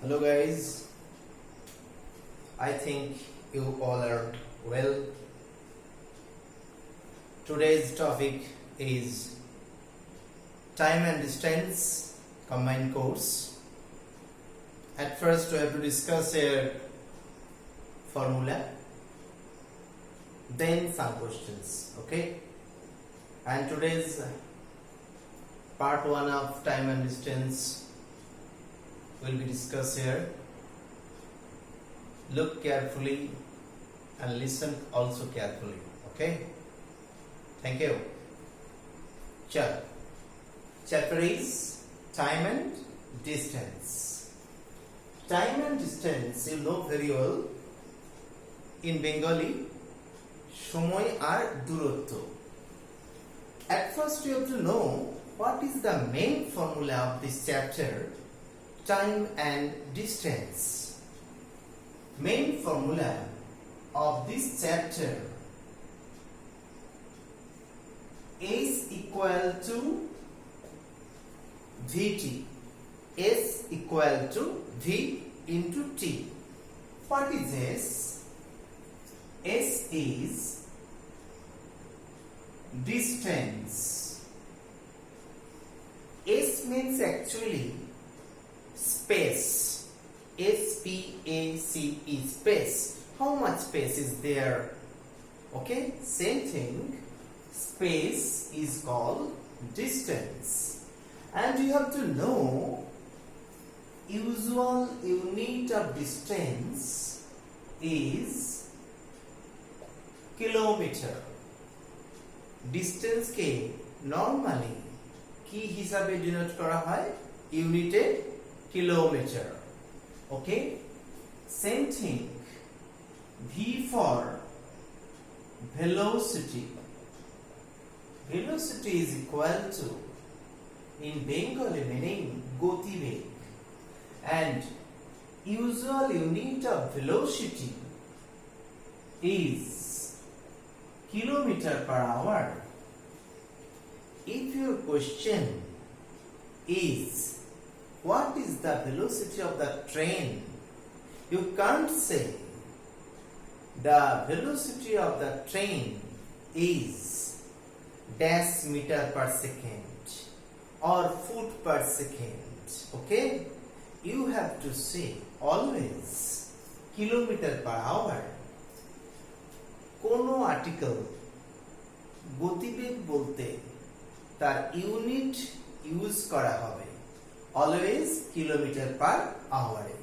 Hello guys, I think you all are well. Today's topic is time and distance combined course. At first we have to discuss a formula, then some questions, okay? And today's part 1 of time and distance will be discussed here. Look carefully and listen also carefully, okay? Thank you. Chapter is time and distance. Time and distance you know very well. In Bengali, shomoy আর দূরত্ব. At first you have to know what is the main formula of this chapter, time and distance. Main formula of this chapter is equal to Vt. S equal to V into T. What is S? S is distance. S means actually space. S-P-A-C-E, space. How much space is there? Okay, same thing. Space is called distance. And you have to know usual unit of distance is kilometer. Distance ke normally কি হিসাবে denote করা হয়? ইউনিটে kilometre. Okay, same thing. V for velocity. Velocity is equal to, in Bengali meaning, গতিবেগ. And usual unit of velocity is kilometer per hour. If your question is what is the velocity of the train, you can't say the velocity of the train is dash meter per second or foot per second. Okay, you have to say always kilometer per hour. কোনো article গতিবেগ বলতে তার unit use করা হবে always kilometre পার আওয়ারে.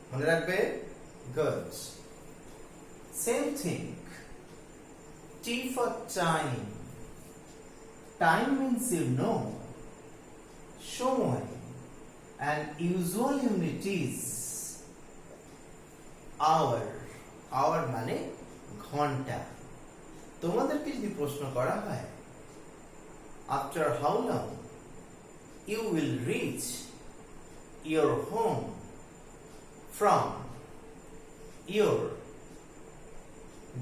মনে রাখবে? Good. Same thing. T for time. Time means you know সময়, and usual unit is hour. Hour মানে ঘন্টা. তোমাদেরকে যদি প্রশ্ন করা হয় after how long you will reach your home from your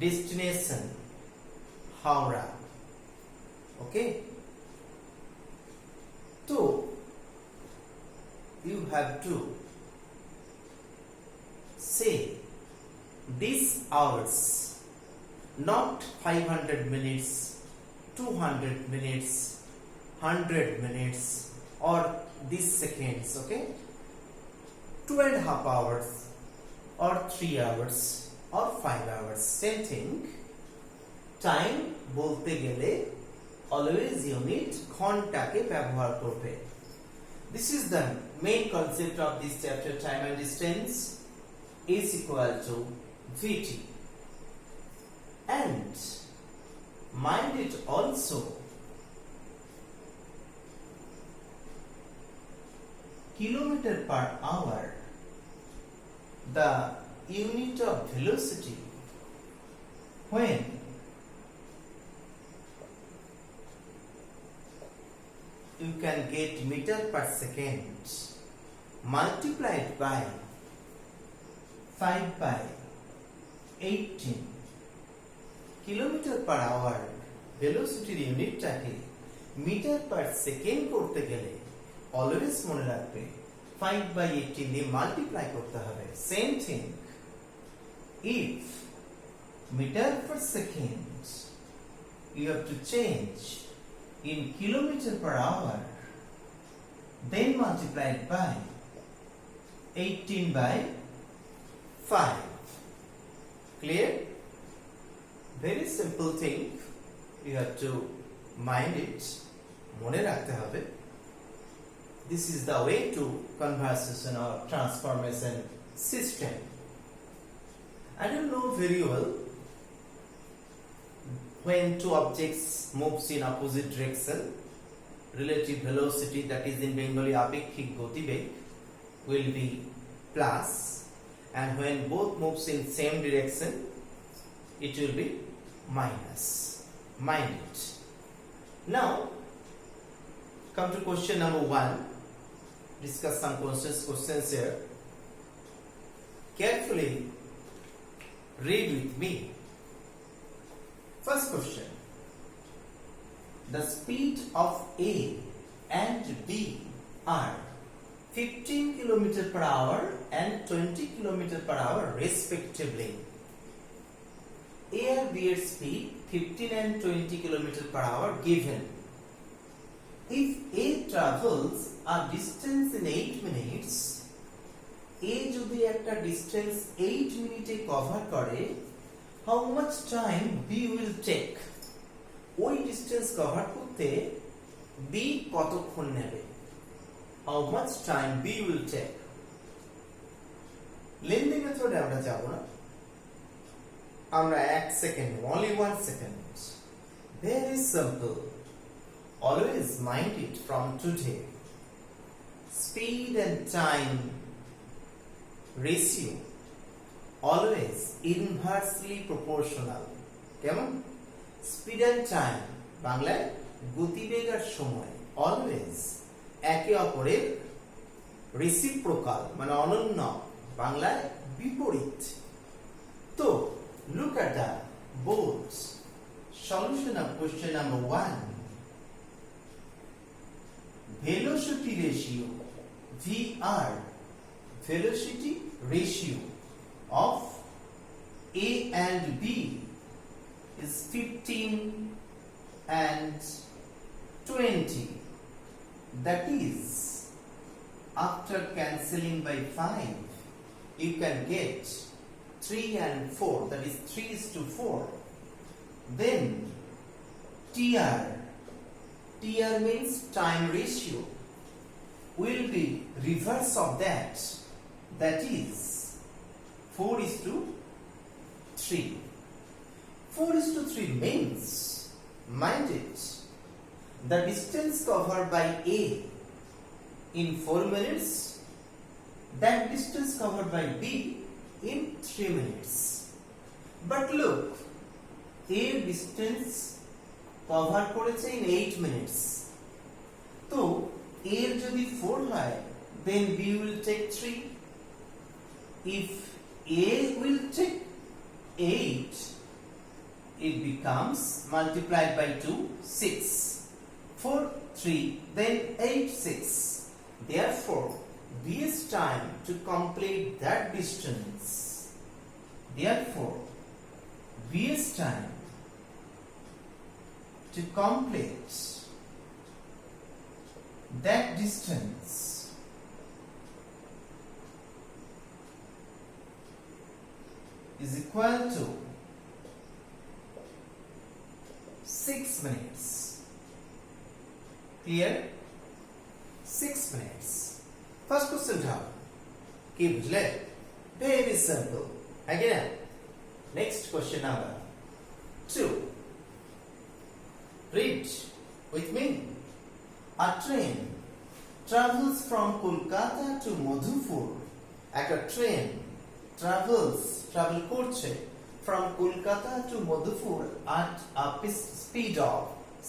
destination Howrah, okay? So you have to say these hours, not 500 minutes, 200 minutes, 100 minutes, or these seconds, okay? 2.5 hours, or 3 hours, or 5 hours. Same thing. Time বলতে গেলে always unit ঘন্টাকে ব্যবহার করবে. This is the main concept of this chapter, time and distance is equal to Vt. And mind it also, kilometer per hour, the unit of velocity, when you can get meter per second multiplied by 5/18. Kilometre per hour ভেলোসিটির ইউনিটটাকে metre per second করতে গেলে always মনে রাখবে 5/18 দিয়ে multiply করতে হবে। Same thing, if meter per second you have to change in kilometer per hour, then multiply it by 18/5. Clear? Very simple thing, you have to mind it, mone rakhte hobe. This is the way to conversation or transformation system. I don't know very well when two objects moves in opposite direction, relative velocity, that is in Bengali apekhik gotibeg, will be plus, and when both moves in same direction it will be minus. Mind it. Now come to question number 1. Discuss some questions here. Carefully read with me. First question. The speed of A and B are 15 km per hour and 20 km per hour respectively. A and B এর speed 15 and 20 km per hour given. If A travels a distance in 8 minutes, A যদি একটা distance 8 মিনিটে cover করে, how much time B will take? ওই distance cover করতে B কতক্ষণ নেবে? How much time B will take? Lengthy মেথডে আমরা যাব না, আমরা 1 second, only 1 second. Very simple. Always mind it from today. Speed and time ratio always inversely proportional. কেমন? Speed and time বাংলায় গতিবেগ আর সময় always একে অপরের reciprocal, মানে অনন্য, বাংলায় বিপরীত। তো look at the board. Solution of question number 1. Velocity ratio VR, velocity ratio of A and B is 15 and 20. That is, after cancelling by 5, you can get 3 and 4, that is 3:4. Then TR means time ratio, will be reverse of that, that is 4:3. 4:3 means, mind it, the distance covered by A in 4 minutes, that distance covered by B in 3 minutes. But look, A distance cover করেছে in 8 minutes. তো A এর যদি 4 হয়, then B will take 3. If A will take 8, it becomes multiplied by 2, 6. 4, 3, then 8, 6. Therefore, B's time to complete that distance. Therefore, B's time to complete that distance is equal to 6 minutes. Clear? 6 minutes. First question how? কি বুঝলে? Very simple. Again, next question number 2. Read with me. A train travels from Kolkata to Madhupur. একটা train travel করছে from Kolkata to Madhupur at a speed of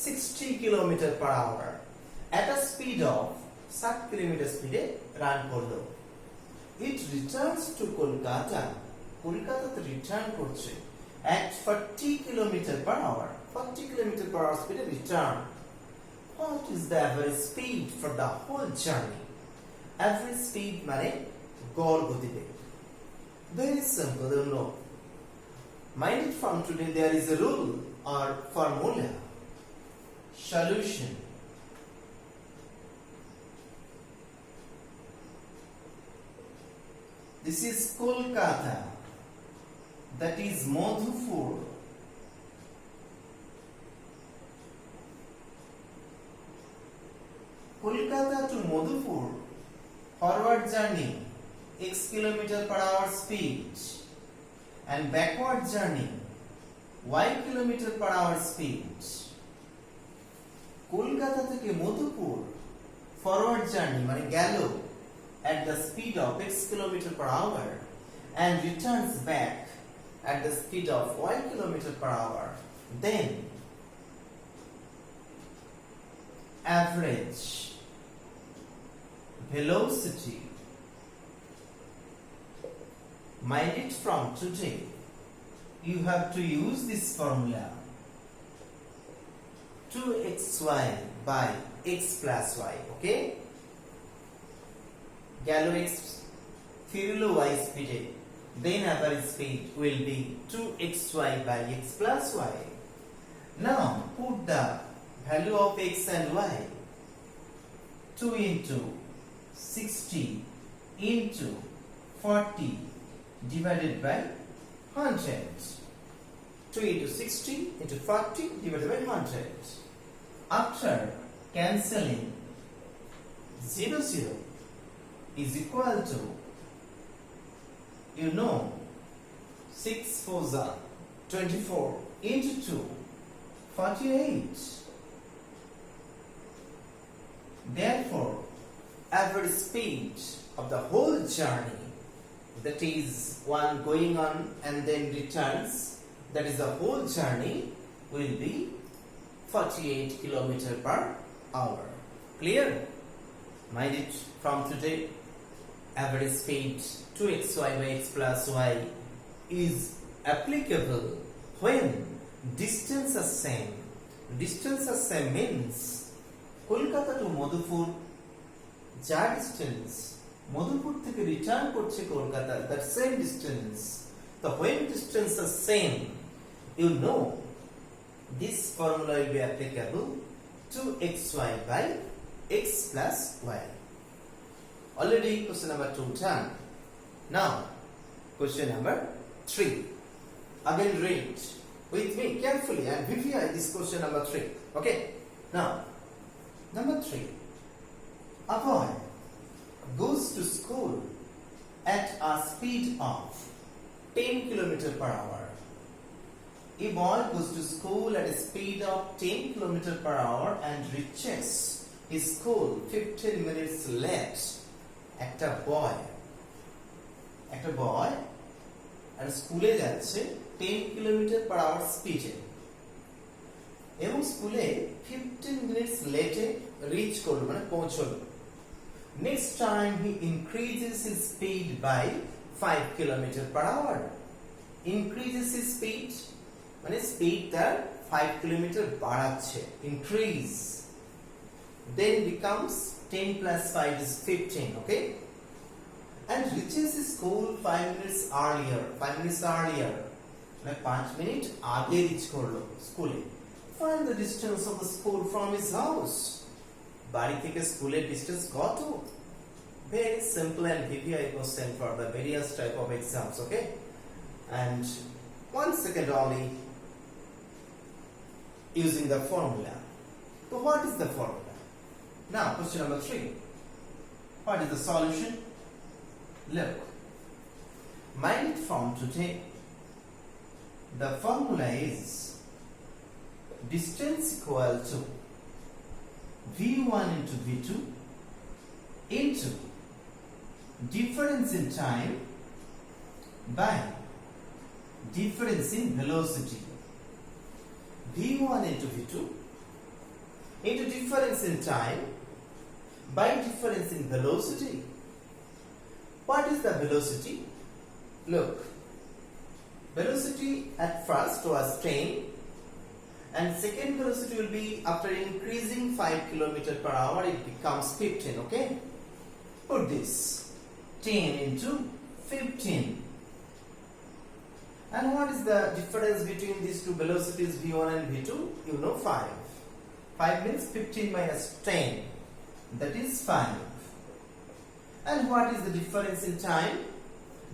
60 km per hour. At a speed of 60 km স্পিডে run করলো। It returns to Kolkata. কলকাতাতে return করছে at 40 km per hour. 40 km per hour speed return. What is the average speed for the whole journey? average speed মানে গড় গতিবেগ. Very simple, you know. Mind it from today, there is a rule or formula. Solution. This is Kolkata. That is Madhupur. Kolkata to Madhupur, forward journey x km/h speed, and backward journey y km/h speed. Kolkata থেকে Madhupur forward journey মানে গেল at the speed of x km/h and returns back at the speed of y km/h. Then average velocity, mind it from today, you have to use this formula, 2xy by x plus y. Okay, galo x ফিরলো y speed, then average speed will be 2xy by x plus y. Now put the value of x and y. 2 into 60 into 40 divided by 100. 2 into 60 into 40 divided by 100. After cancelling, 0 0 is equal to, you know, 6 4s are 24 into 2, 48. Therefore, average speed of the whole journey, that is one going on and then returns, that is the whole journey, will be 48 km/h. Clear? Mind it from today, average speed 2xy by x plus y is applicable when distance are same. Distance are same means Kolkata to Madhupur, যা distance Madhupur থেকে return করছে Kolkata, that same distance. So when distance are same, you know this formula will be applicable to xy by x plus y. Already question number 2 done. Now question number 3. Again read with me carefully and verify this question number 3. Okay. Now number 3. A boy goes to school at a speed of 10 km/h. A boy goes to school at a speed of 10 km/h and reaches his school 15 minutes late. একটা boy আর স্কুলে যাচ্ছে 10 km/h স্পিডে এবং স্কুলে 15 minutes লেটে rich করলো, মানে পৌঁছলো. Next time he increases his speed by 5 km/h. Increases his speed মানে স্পিড তার 5 km বাড়াচ্ছে, increase. Then becomes 10 plus 5 is 15, okay? And reaches his school 5 minutes earlier. 5 minutes earlier. মানে 5 মিনিট আগে রিচ করলো স্কুলে. Find the distance of the school from his house. বাড়ি থেকে স্কুলের ডিসটেন্স কত? Very simple and VPI question for the various type of exams, okay? And 1 second only using the formula. So what is the formula? Now question number 3. What is the solution? Look, mind it from today. The formula is distance equal to V1 into V2 into difference in time by difference in velocity. V1 into V2 into difference in time by difference in velocity. What is the velocity? Look, velocity at first was 10 and second velocity will be after increasing 5 km/h it becomes 15, okay? put this 10 into 15. And what is the difference between these two velocities v1 and v2? You know 5. 5 means 15 minus 10. That is 5. And what is the difference in time?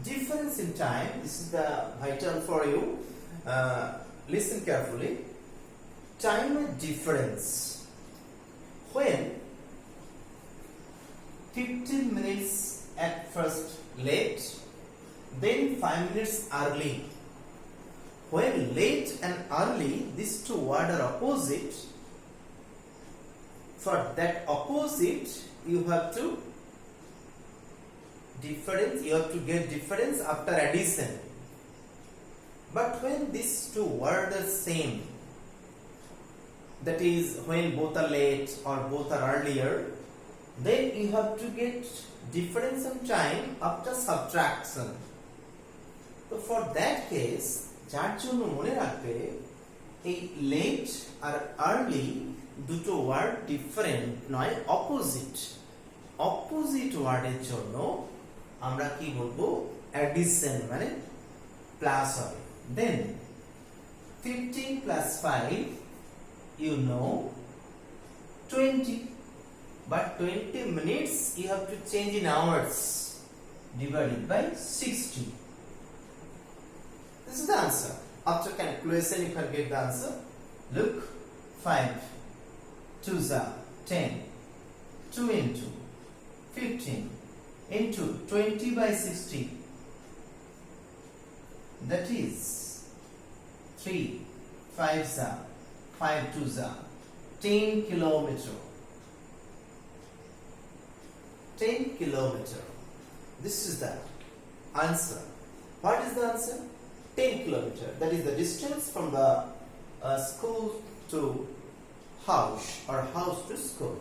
Difference in time, this is the vital for you. Listen carefully. Time difference. When 15 minutes at first late, then 5 minutes early. When late and early, these two words are opposite. For that opposite, you have to get difference after addition. But when these two words are same, that is when both are late or both are earlier, then you have to get difference in time after subtraction. So for that case, যার জন্য মনে রাখবে এই late আর early দুটো word different নয়, opposite ওয়ার্ডের জন্য আমরা কি বলবো? অ্যাডিশন, মানে প্লাস হবে। দেন 15 plus 5, you know 20, but 20 minutes you have to change in hours, divided by 60. This is the answer. After calculation you can get the answer. Look, 5 2s are 10, 2 into 15 into 20 by 60, that is 3 5s are 5 2s are 10 kilometer. 10 kilometer. This is the answer. What is the answer? 10 kilometer. That is the distance from the school to house or house to school.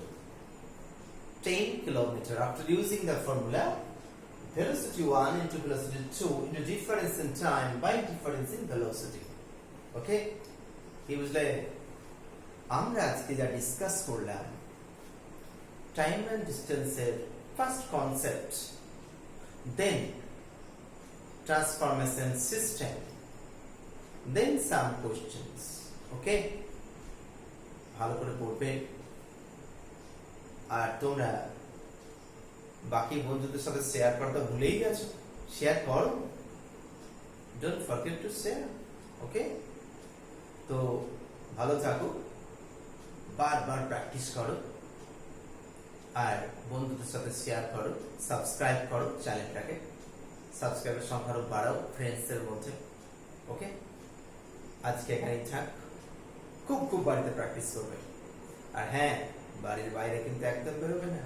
10 kilometer. After using the formula, velocity 1 into velocity 2 into difference in time by difference in velocity. Okay? কি বুঝলে? আমরা আজকে যা discuss করলাম, time and ডিস্টেন্সের first concept, then transformation system, then some questions. Okay, ভালো করে পড়বে। আর তোমরা বাকি বন্ধুদের সাথে শেয়ার করতে ভুলেই গেছো, শেয়ার করো, ডোন্ট ফরগেট টু শেয়ার। ওকে, তো ভালো থাকো, বারবার প্র্যাকটিস করো, আর বন্ধুদের সাথে শেয়ার করো, সাবস্ক্রাইব করো চ্যানেলটাকে, সাবস্ক্রাইবের সংখ্যা আরো বাড়াও ফ্রেন্ডসদের মধ্যে। ওকে, আজকে এখানেই থাক, খুব বাড়িতে প্র্যাকটিস করবে। আর হ্যাঁ, বাড়ির বাইরে কিন্তু একদম বেরোবে না।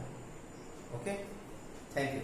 ওকে, থ্যাংক ইউ।